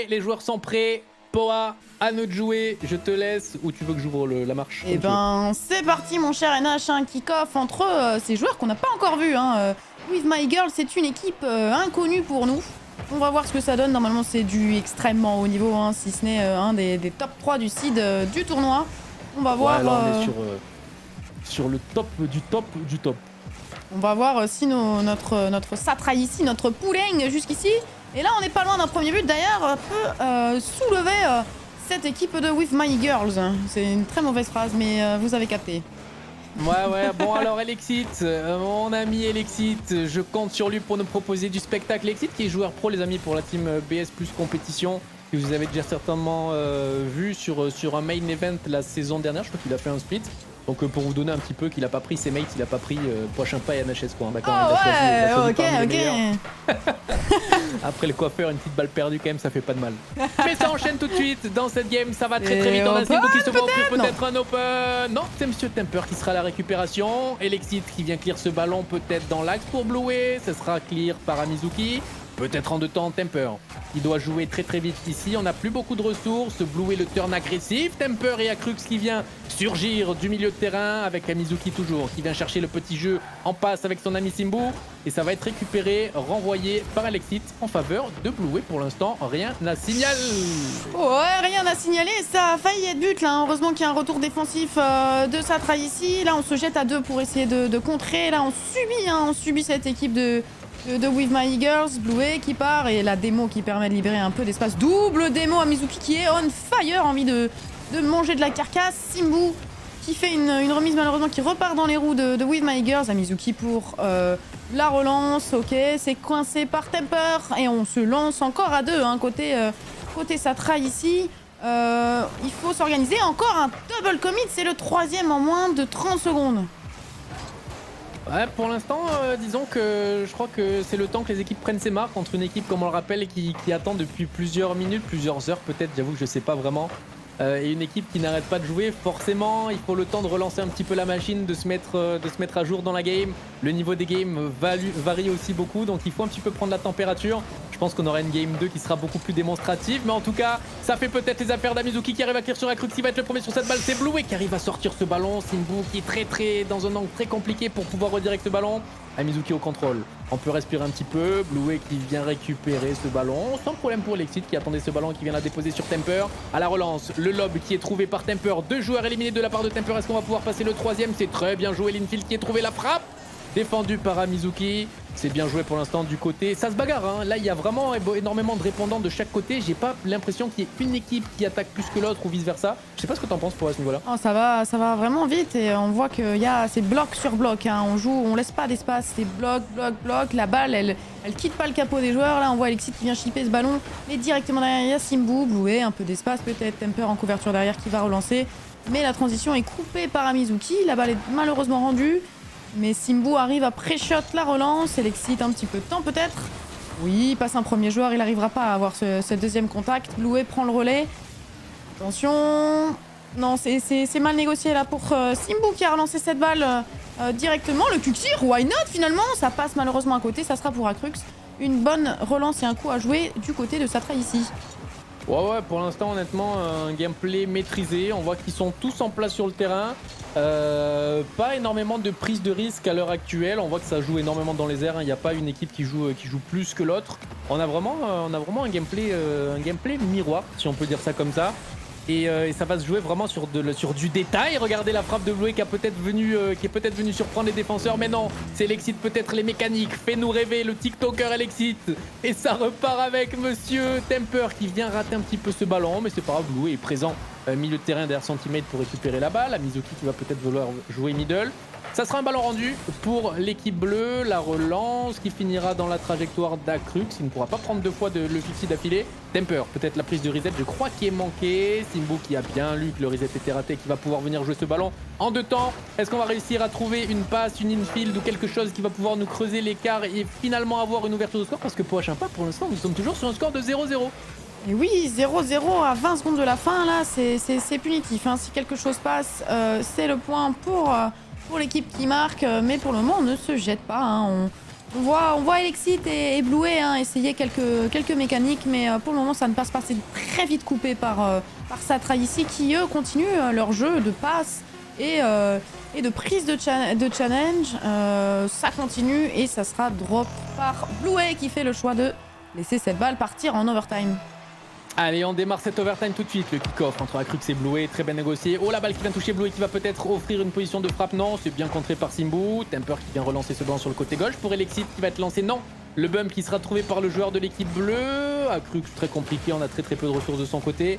Les joueurs sont prêts. Poa, à nous de jouer. Je te laisse ou tu veux que j'ouvre la marche? Eh ben, c'est parti, mon cher NH. Un kick-off entre ces joueurs qu'on n'a pas encore vus. With My Girl, c'est une équipe inconnue pour nous. On va voir ce que ça donne. Normalement, c'est du extrêmement haut niveau, hein, si ce n'est un des top 3 du seed du tournoi. On va voir. Ouais, là, on est sur le top du top du top. On va voir si notre Satra ici, notre Pouling jusqu'ici. Et là, on n'est pas loin d'un premier but. D'ailleurs, peut soulever cette équipe de With My Girls. C'est une très mauvaise phrase, mais vous avez capté. Ouais, bon alors Elexit, mon ami Elexit, je compte sur lui pour nous proposer du spectacle. Elexit qui est joueur pro les amis pour la team BS Plus Compétition, que vous avez déjà certainement vu sur un main event la saison dernière, je crois qu'il a fait un split. Donc pour vous donner un petit peu qu'il a pas pris ses mates, il a pas pris Poichinpa et NHS quoi, d'accord. Oh ouais, ok. Après le coiffeur, une petite balle perdue quand même, ça fait pas de mal. Mais ça enchaîne tout de suite dans cette game, ça va très vite. On a Simbu qui se va offrir peut-être un open. Non, c'est Monsieur Temper qui sera à la récupération. Elexit qui vient clear ce ballon peut-être dans l'axe pour Bluey. Ce sera clear par Amizuki. Peut-être en deux temps Temper. Il doit jouer très vite ici. On n'a plus beaucoup de ressources. Bluey le turn agressif. Temper et Akrux qui vient surgir du milieu de terrain avec Amizuki toujours qui vient chercher le petit jeu en passe avec son ami Simbu. Et ça va être récupéré, renvoyé par Elexit en faveur de Bluey. Pour l'instant, rien à signaler. Ouais, rien à signaler. Ça a failli être but là. Heureusement qu'il y a un retour défensif de Satra ici. Là, on se jette à deux pour essayer de contrer. Là, on subit cette équipe de With My Girls. Bluey qui part et la démo qui permet de libérer un peu d'espace. Double démo à Mizuki qui est on fire, envie de manger de la carcasse. Simbu qui fait une remise malheureusement qui repart dans les roues de With My Girls. À Mizuki pour la relance. Ok, c'est coincé par Temper et on se lance encore à deux côté Satra ici. Il faut s'organiser. Encore un double commit, c'est le troisième en moins de 30 secondes. Ouais, pour l'instant, disons que je crois que c'est le temps que les équipes prennent ses marques entre une équipe, comme on le rappelle, qui attend depuis plusieurs minutes, plusieurs heures peut-être, j'avoue que je sais pas vraiment, et une équipe qui n'arrête pas de jouer. Forcément, il faut le temps de relancer un petit peu la machine, de se mettre à jour dans la game. Le niveau des games varie aussi beaucoup, donc il faut un petit peu prendre la température. Je pense qu'on aura une game 2 qui sera beaucoup plus démonstrative, mais en tout cas, ça fait peut-être les affaires d'Amizuki qui arrive à clear sur Akrux, qui va être le premier sur cette balle. C'est Bluey qui arrive à sortir ce ballon. Simbu qui est dans un angle très compliqué pour pouvoir redirect ce ballon. Amizuki au contrôle. On peut respirer un petit peu. Bluey qui vient récupérer ce ballon. Sans problème pour Elexit qui attendait ce ballon et qui vient la déposer sur Temper. À la relance, le lob qui est trouvé par Temper. Deux joueurs éliminés de la part de Temper. Est-ce qu'on va pouvoir passer le troisième? C'est très bien joué. Linfield qui a trouvé la frappe. Défendu par Amizuki. C'est bien joué pour l'instant du côté. Ça se bagarre, hein. Là, il y a vraiment énormément de répondants de chaque côté. J'ai pas l'impression qu'il y ait une équipe qui attaque plus que l'autre ou vice versa. Je sais pas ce que t'en penses pour à ce niveau-là. Oh, ça va vraiment vite et on voit qu'il y a c'est bloc sur bloc. Hein. On laisse pas d'espace. C'est bloc. La balle, elle quitte pas le capot des joueurs. Là, on voit Elexit qui vient chipper ce ballon. Mais directement derrière, il y a Simbu, Bluey, un peu d'espace peut-être. Temper en couverture derrière qui va relancer. Mais la transition est coupée par Amizuki. La balle est malheureusement rendue. Mais Simbu arrive à pré-shot la relance. Elexit un petit peu de temps peut-être. Oui, il passe un premier joueur. Il n'arrivera pas à avoir ce deuxième contact. Bluey prend le relais. Attention. Non, c'est mal négocié là pour Simbu qui a relancé cette balle directement. Le Kuxir, why not finalement? Ça passe malheureusement à côté. Ça sera pour Akrux. Une bonne relance et un coup à jouer du côté de Satra ici. Ouais, pour l'instant, honnêtement, un gameplay maîtrisé. On voit qu'ils sont tous en place sur le terrain. Pas énormément de prise de risque à l'heure actuelle. On voit que ça joue énormément dans les airs. Il n'y a pas une équipe qui joue plus que l'autre. On a vraiment un gameplay miroir, si on peut dire ça comme ça. Et ça va se jouer vraiment sur du détail. Regardez la frappe de Bluey qui est peut-être venu surprendre les défenseurs. Mais non, c'est Elexit peut-être les mécaniques. Fais-nous rêver le TikToker Elexit. Et ça repart avec Monsieur Temper qui vient rater un petit peu ce ballon. Mais c'est pas grave, Bluey est présent milieu de terrain derrière son teammate pour récupérer la balle. Amizuki qui va peut-être vouloir jouer middle. Ça sera un ballon rendu pour l'équipe bleue. La relance qui finira dans la trajectoire d'Akrux. Il ne pourra pas prendre deux fois le 50 d'affilée. Temper, peut-être la prise de reset, je crois qu'il est manqué. Simbu qui a bien lu que le reset était raté, qui va pouvoir venir jouer ce ballon en deux temps. Est-ce qu'on va réussir à trouver une passe, une infield ou quelque chose qui va pouvoir nous creuser l'écart et finalement avoir une ouverture de score? Parce que pour Poichinpa, pour l'instant, nous sommes toujours sur un score de 0-0. Et oui, 0-0 à 20 secondes de la fin, là, c'est punitif. Hein. Si quelque chose passe, c'est le point pour l'équipe qui marque. Mais pour le moment, on ne se jette pas. Hein. On voit Elexit et Bluey hein, essayer quelques mécaniques, mais pour le moment ça ne passe pas. C'est très vite coupé par Satra ici, qui eux continuent leur jeu de passe et de prise de challenge. Ça continue et ça sera drop par Bluey qui fait le choix de laisser cette balle partir en overtime. Allez, on démarre cet overtime tout de suite. Le kick-off entre Acrux et Bluey, très bien négocié. Oh, la balle qui vient toucher Bluey qui va peut-être offrir une position de frappe. Non, c'est bien contré par Simbu. Temper qui vient relancer ce ballon sur le côté gauche pour Elexit qui va être lancé. Non, le bump qui sera trouvé par le joueur de l'équipe bleue. Acrux très compliqué, on a très peu de ressources de son côté.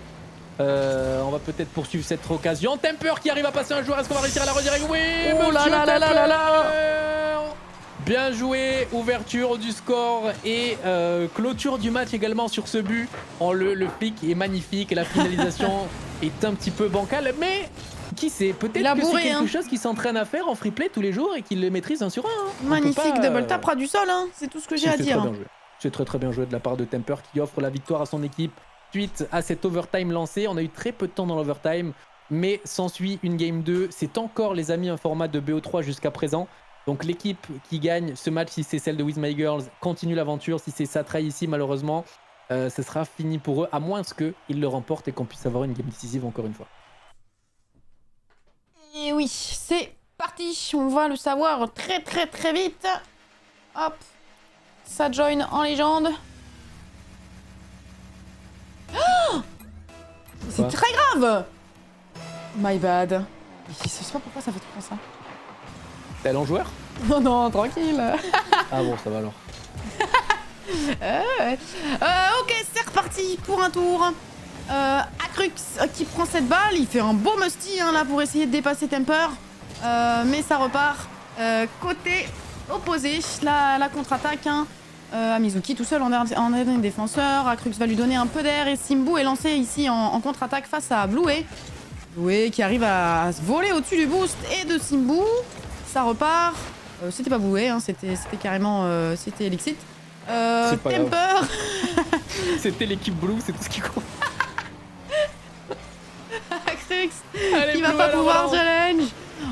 On va peut-être poursuivre cette occasion. Temper qui arrive à passer un joueur. Est-ce qu'on va réussir à la redirer? Oui, oh là là là là là. Bien joué, ouverture du score et clôture du match également sur ce but. Le flic est magnifique et la finalisation est un petit peu bancale, mais qui sait, peut-être que c'est quelque chose qu'il s'entraîne à faire en free play tous les jours et qu'il le maîtrise 1 sur 1. Hein. Magnifique double tap ras du sol, hein. C'est tout ce que j'ai à dire. C'est très bien joué de la part de Temper qui offre la victoire à son équipe suite à cet overtime lancé. On a eu très peu de temps dans l'overtime, mais s'ensuit une game 2. C'est encore, les amis, un format de BO3 jusqu'à présent. Donc l'équipe qui gagne ce match, si c'est celle de With My Girls, continue l'aventure. Si c'est Satra ici, malheureusement, ce sera fini pour eux, à moins qu'ils le remportent et qu'on puisse avoir une game décisive encore une fois. Et oui, c'est parti. On va le savoir très vite. Hop, ça join en légende. Oh, c'est très grave. My bad. Je sais pas pourquoi ça fait trop ça. T'es allé en joueur? Non, non, tranquille. Ah bon, ça va alors. Ok, c'est reparti pour un tour. Acrux qui prend cette balle, il fait un beau musty hein, là pour essayer de dépasser Temper. Mais ça repart côté opposé, la contre-attaque. Hein. Mizuki tout seul en dernier défenseur. Acrux va lui donner un peu d'air et Simbu est lancé ici en contre-attaque face à Bluey. Bluey qui arrive à se voler au-dessus du boost et de Simbu. Ça repart. C'était pas Bluey, hein, c'était carrément c'était Elexit. Temper. C'était l'équipe Blue, c'est tout ce qui compte. Acrux qui va pas pouvoir challenge.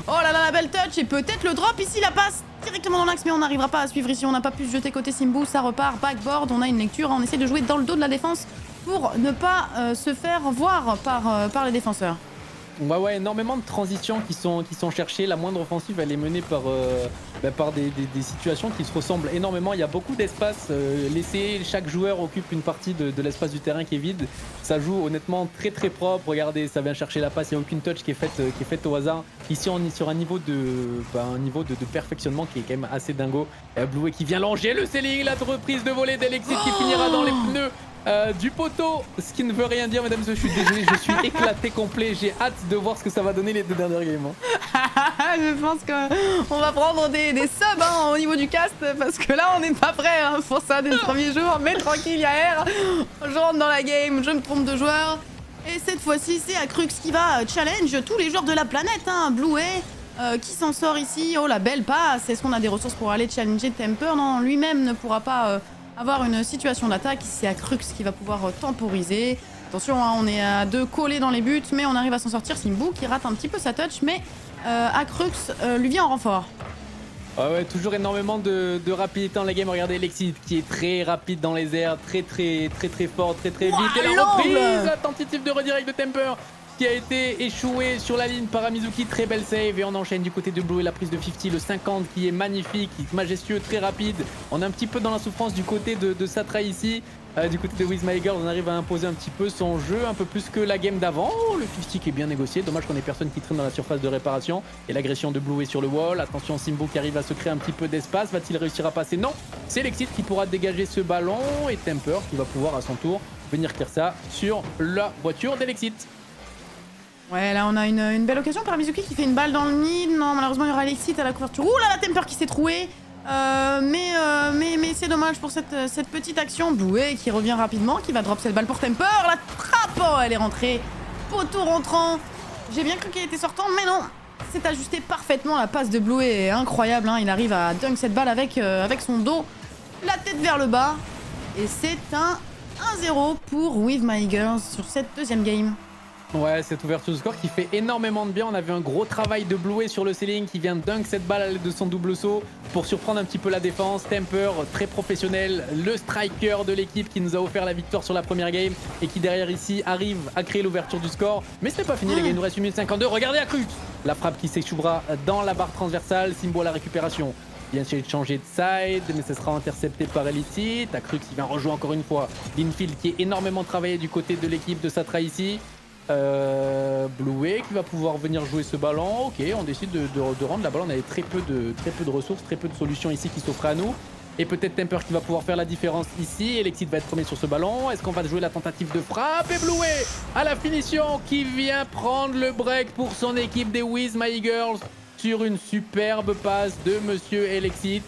Oh là là, la belle touch et peut-être le drop ici, la passe directement dans l'axe, mais on n'arrivera pas à suivre ici. On n'a pas pu se jeter côté Simbu, ça repart backboard. On a une lecture, on essaie de jouer dans le dos de la défense pour ne pas se faire voir par les défenseurs. Ouais, énormément de transitions qui sont cherchées. La moindre offensive, elle est menée par des situations qui se ressemblent énormément. Il y a beaucoup d'espace laissé. Chaque joueur occupe une partie de l'espace du terrain qui est vide. Ça joue honnêtement très propre. Regardez, ça vient chercher la passe. Il n'y a aucune touch qui est faite au hasard. Ici, on est sur un niveau de perfectionnement qui est quand même assez dingo. Bluey qui vient longer le ceiling. La reprise de volée d'Elexit qui finira dans les pneus du poteau, ce qui ne veut rien dire, mesdames. Je suis désolé, je suis éclaté complet. J'ai hâte de voir ce que ça va donner les 2 dernières games. Je pense qu'on va prendre des subs hein, au niveau du cast parce que là on n'est pas prêt hein, pour ça dès le premier jour. Mais tranquille, Yair, je rentre dans la game, je me trompe de joueur. Et cette fois-ci, c'est Acrux qui va challenge tous les joueurs de la planète. Hein. Bluey qui s'en sort ici. Oh la belle passe. Est-ce qu'on a des ressources pour aller challenger Temper? Non, lui-même ne pourra pas avoir une situation d'attaque. C'est Acrux qui va pouvoir temporiser. Attention, hein, on est à 2 collés dans les buts, mais on arrive à s'en sortir. Simbu qui rate un petit peu sa touch, mais Acrux lui vient en renfort. Ah ouais, toujours énormément de rapidité dans la game. Regardez Elexit qui est très rapide dans les airs, très fort, très vite. Et la reprise, la tentative de redirect de Temper qui a été échoué sur la ligne par Mizuki. Très belle save et on enchaîne du côté de Blue et la prise de 50, le 50 qui est magnifique, majestueux, très rapide. On est un petit peu dans la souffrance du côté de Satra ici. Du côté de With My Girl, on arrive à imposer un petit peu son jeu, un peu plus que la game d'avant. Oh, le 50 qui est bien négocié, dommage qu'on ait personne qui traîne dans la surface de réparation. Et l'agression de Blue est sur le wall. Attention, Simbu qui arrive à se créer un petit peu d'espace. Va-t-il réussir à passer? Non, c'est Elexit qui pourra dégager ce ballon et Temper qui va pouvoir à son tour venir tirer ça sur la voiture d'Elexit. Ouais, là on a une belle occasion par Mizuki qui fait une balle dans le mid. Non, malheureusement il y aura Elexit à la couverture. Ouh là, la Temper qui s'est trouée. Mais c'est dommage pour cette petite action. Bluey qui revient rapidement, qui va drop cette balle pour Temper. La trappe, oh, elle est rentrée. Poteau rentrant. J'ai bien cru qu'elle était sortante, mais non. C'est ajusté parfaitement. La passe de Bluey est incroyable. Hein. Il arrive à dunk cette balle avec son dos, la tête vers le bas. Et c'est un 1-0 pour With My Girls sur cette deuxième game. Ouais, cette ouverture de score qui fait énormément de bien. On a vu un gros travail de Bluey sur le ceiling qui vient dunk cette balle à l'aide de son double saut pour surprendre un petit peu la défense. Temper, très professionnel, le striker de l'équipe qui nous a offert la victoire sur la première game et qui derrière ici arrive à créer l'ouverture du score. Mais ce n'est pas fini les gars, il nous reste 1 minute 52. Regardez Acrux, la frappe qui s'échouera dans la barre transversale, Simbo à la récupération. Bien sûr, de changer de side, mais ce sera intercepté par Elicit. Acrux qui vient rejoindre encore une fois l'infield qui est énormément travaillé du côté de l'équipe de Satra ici. Bluey qui va pouvoir venir jouer ce ballon. Ok, on décide de rendre la balle. On avait très peu de ressources, très peu de solutions ici qui s'offrent à nous. Et peut-être Temper qui va pouvoir faire la différence ici. Electid va être premier sur ce ballon. Est-ce qu'on va jouer la tentative de frappe? Et Bluey à la finition qui vient prendre le break pour son équipe des With My Girls sur une superbe passe de Monsieur Electid.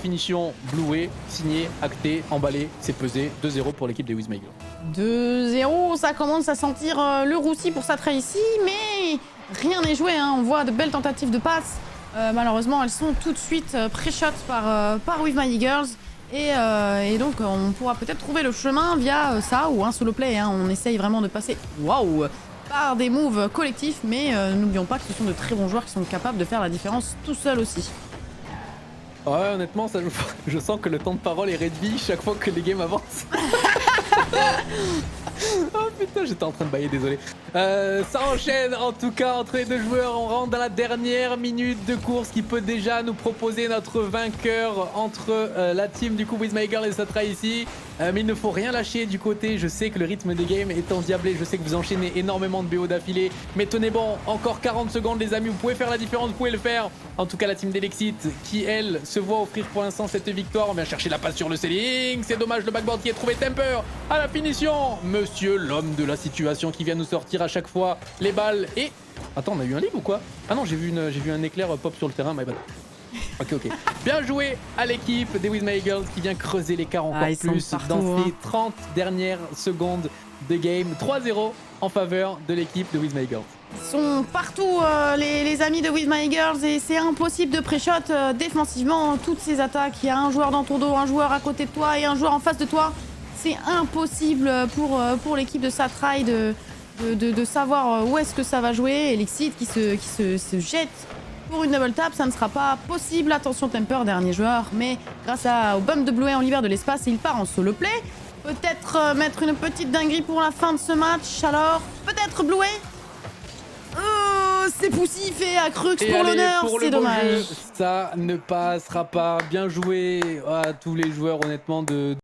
Finition Bluey, signé, acté, emballé, c'est pesé. 2-0 pour l'équipe des With My Girls. 2-0, ça commence à sentir le roussi pour Satra ici, mais rien n'est joué, hein. On voit de belles tentatives de passe. Malheureusement, elles sont tout de suite pré-shot par With My Girls. Et donc, on pourra peut-être trouver le chemin via ça ou un solo play. Hein. On essaye vraiment de passer par des moves collectifs, mais n'oublions pas que ce sont de très bons joueurs qui sont capables de faire la différence tout seuls aussi. Ouais, honnêtement, je sens que le temps de parole est réduit chaque fois que les games avancent. Oh putain, j'étais en train de bailler, désolé. Ça enchaîne en tout cas entre les deux joueurs. On rentre dans la dernière minute de course qui peut déjà nous proposer notre vainqueur entre la team du coup With My Girl et Satra ici. Mais il ne faut rien lâcher du côté. Je sais que le rythme des games est endiablé. Je sais que vous enchaînez énormément de BO d'affilée. Mais tenez bon, encore 40 secondes les amis. Vous pouvez faire la différence, vous pouvez le faire. En tout cas, la team d'Elexit qui, elle, se voit offrir pour l'instant cette victoire. On vient chercher la passe sur le ceiling. C'est dommage, le backboard qui est trouvé. Temper à la finition. Monsieur l'homme de la situation qui vient nous sortir à chaque fois les balles. Et... Attends, on a eu un leave ou quoi? Ah non, j'ai vu un éclair pop sur le terrain. My bad. Ok. Bien joué à l'équipe des With My Girls qui vient creuser l'écart encore plus dans ces 30 dernières secondes de game. 3-0 en faveur de l'équipe de With My Girls. Ils sont partout les amis de With My Girls et c'est impossible de pré-shot défensivement toutes ces attaques. Il y a un joueur dans ton dos, un joueur à côté de toi et un joueur en face de toi. C'est impossible pour l'équipe de Satrai de savoir où est-ce que ça va jouer. Elixir qui se jette pour une double tap, ça ne sera pas possible. Attention Temper, dernier joueur, mais grâce au bump de Bluey, on libère de l'espace et il part en solo play. Peut-être mettre une petite dinguerie pour la fin de ce match, alors peut-être Bluey. C'est poussif et Acrux pour l'honneur, c'est dommage. Ça ne passera pas. Bien joué à tous les joueurs honnêtement de